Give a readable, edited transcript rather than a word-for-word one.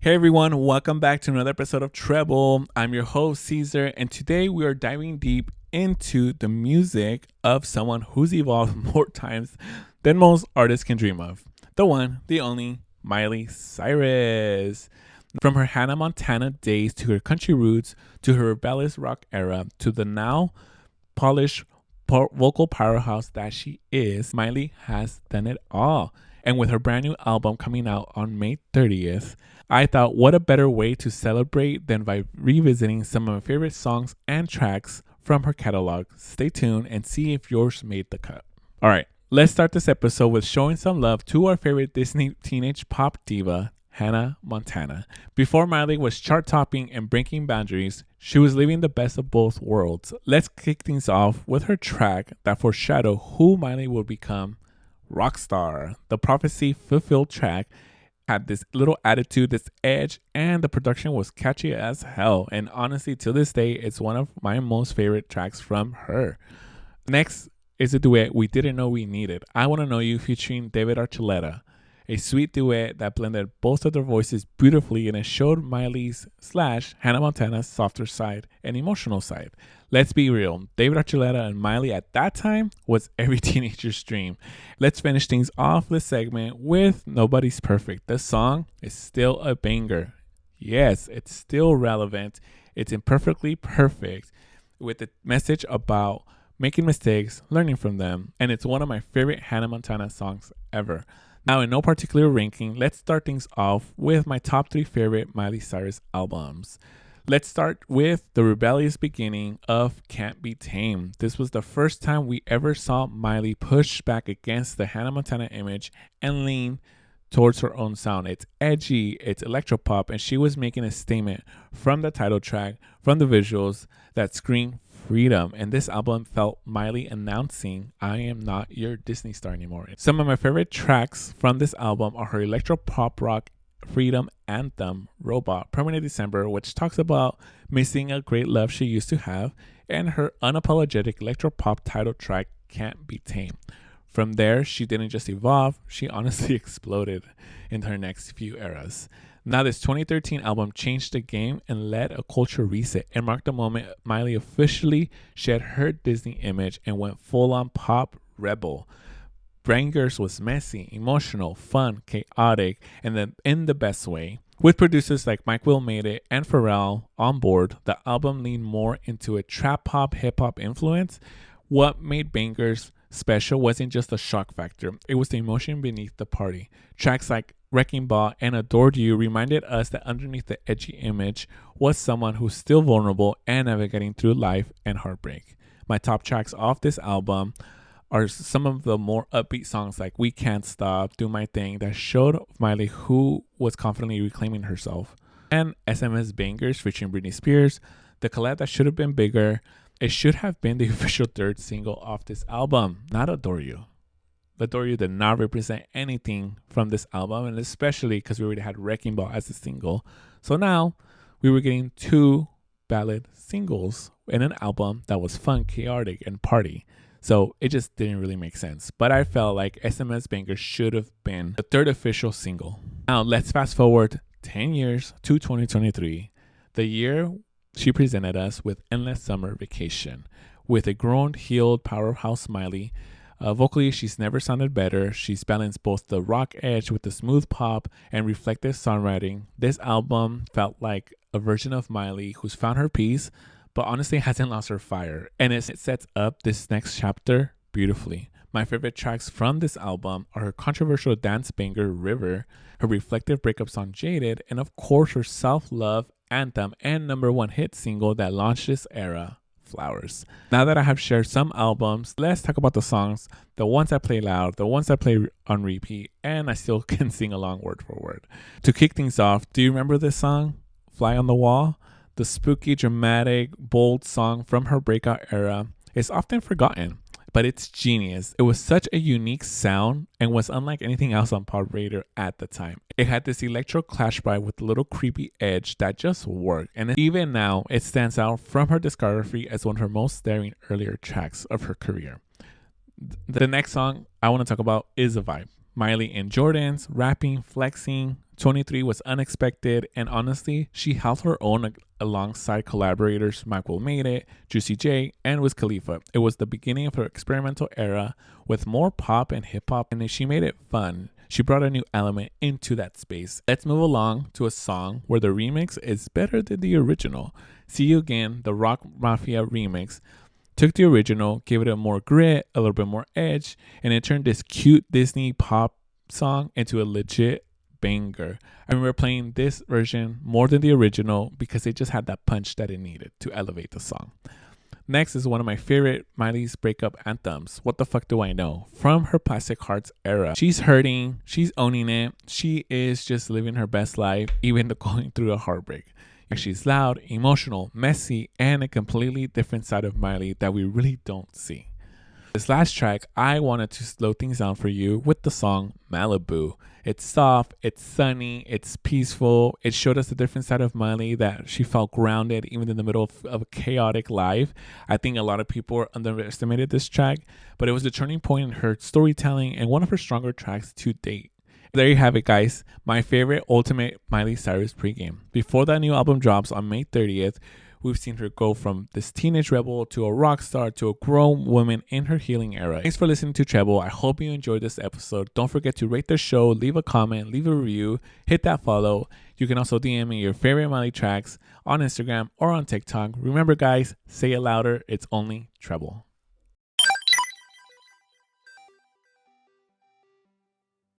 Hey everyone, welcome back to another episode of Treble. I'm your host, Caesar, and today we are diving deep into the music of someone who's evolved more times than most artists can dream of. The one, the only, Miley Cyrus. From her Hannah Montana days to her country roots to her rebellious rock era to the now polished vocal powerhouse that she is, Miley has done it all. And with her brand new album coming out on May 30th, I thought what a better way to celebrate than by revisiting some of my favorite songs and tracks from her catalog. Stay tuned and see if yours made the cut. All right, let's start this episode with showing some love to our favorite Disney teenage pop diva, Hannah Montana. Before Miley was chart-topping and breaking boundaries, she was living the best of both worlds. Let's kick things off with her track that foreshadowed who Miley would become, Rockstar. The prophecy-fulfilled track had this little attitude, this edge, and the production was catchy as hell. And honestly, to this day, it's one of my most favorite tracks from her. Next is a duet we didn't know we needed. I Wanna Know You featuring David Archuleta. A sweet duet that blended both of their voices beautifully, and it showed Miley's / Hannah Montana's softer side and emotional side. Let's be real, David Archuleta and Miley at that time was every teenager's dream. Let's finish things off this segment with Nobody's Perfect. The song is still a banger. Yes, it's still relevant. It's imperfectly perfect with the message about making mistakes, learning from them, and it's one of my favorite Hannah Montana songs ever. Now, in no particular ranking, let's start things off with my top 3 favorite Miley Cyrus albums. Let's start with the rebellious beginning of Can't Be Tamed. This was the first time we ever saw Miley push back against the Hannah Montana image and lean towards her own sound. It's edgy, it's electropop, and she was making a statement from the title track, from the visuals that scream freedom. And this album felt Miley announcing, I am not your Disney star anymore. Some of my favorite tracks from this album are her electropop rock freedom anthem, Robot, Permanent December, which talks about missing a great love she used to have, and her unapologetic electropop title track, Can't Be Tamed. From there, she didn't just evolve, she honestly exploded in her next few eras. Now, this 2013 album changed the game and led a culture reset and marked the moment Miley officially shed her Disney image and went full-on pop rebel. Bangers was messy, emotional, fun, chaotic, and then in the best way. With producers like Mike Will Made It and Pharrell on board, the album leaned more into a trap pop, hip hop influence. What made Bangers special wasn't just the shock factor, it was the emotion beneath the party. Tracks like Wrecking Ball and Adored You reminded us that underneath the edgy image was someone who's still vulnerable and navigating through life and heartbreak. My top tracks off this album are some of the more upbeat songs like We Can't Stop, Do My Thing, that showed Miley who was confidently reclaiming herself. And SMS Bangers featuring Britney Spears, the collab that should have been bigger. It should have been the official third single off this album, not Adore You. Adore You did not represent anything from this album, and especially because we already had Wrecking Ball as a single. So now we were getting 2 ballad singles in an album that was fun, chaotic, and party. So it just didn't really make sense. But I felt like SMS Banger should have been the third official single. Now let's fast forward 10 years to 2023, the year she presented us with Endless Summer Vacation. With a grown, healed powerhouse Miley, vocally, she's never sounded better. She's balanced both the rock edge with the smooth pop and reflective songwriting. This album felt like a version of Miley who's found her peace, but honestly hasn't lost her fire. And it sets up this next chapter beautifully. My favorite tracks from this album are her controversial dance banger, River, her reflective breakup song, Jaded, and of course her self-love anthem and #1 hit single that launched this era, Flowers. Now that I have shared some albums, let's talk about the songs, the ones I play loud, the ones I play on repeat, and I still can sing along word for word. To kick things off, do you remember this song, Fly on the Wall? The spooky, dramatic, bold song from her breakout era is often forgotten, but it's genius. It was such a unique sound and was unlike anything else on pop radio at the time. It had this electro clash vibe with a little creepy edge that just worked, and even now it stands out from her discography as one of her most daring earlier tracks of her career. The next song I want to talk about is a vibe. Miley in Jordans, rapping, flexing, 23 was unexpected, and honestly, she held her own alongside collaborators Michael Made It, Juicy J, and Wiz Khalifa. It was the beginning of her experimental era with more pop and hip hop, and she made it fun. She brought a new element into that space. Let's move along to a song where the remix is better than the original. See You Again, the Rock Mafia remix, took the original, gave it a more grit, a little bit more edge, and it turned this cute Disney pop song into a legit banger. I remember playing this version more than the original because it just had that punch that it needed to elevate the song. Next is one of my favorite Miley's breakup anthems, What the Fuck Do I Know? From her Plastic Hearts era. She's hurting, she's owning it, she is just living her best life, even going through a heartbreak. She's loud, emotional, messy, and a completely different side of Miley that we really don't see. This last track, I wanted to slow things down for you with the song Malibu. It's soft, it's sunny, it's peaceful. It showed us a different side of Miley, that she felt grounded even in the middle of a chaotic life. I think a lot of people underestimated this track, but it was the turning point in her storytelling and one of her stronger tracks to date. There you have it, guys. My favorite ultimate Miley Cyrus pregame. Before that new album drops on May 30th, we've seen her go from this teenage rebel to a rock star to a grown woman in her healing era. Thanks for listening to Treble. I hope you enjoyed this episode. Don't forget to rate the show, leave a comment, leave a review, hit that follow. You can also DM me your favorite Miley tracks on Instagram or on TikTok. Remember, guys, say it louder. It's only Treble.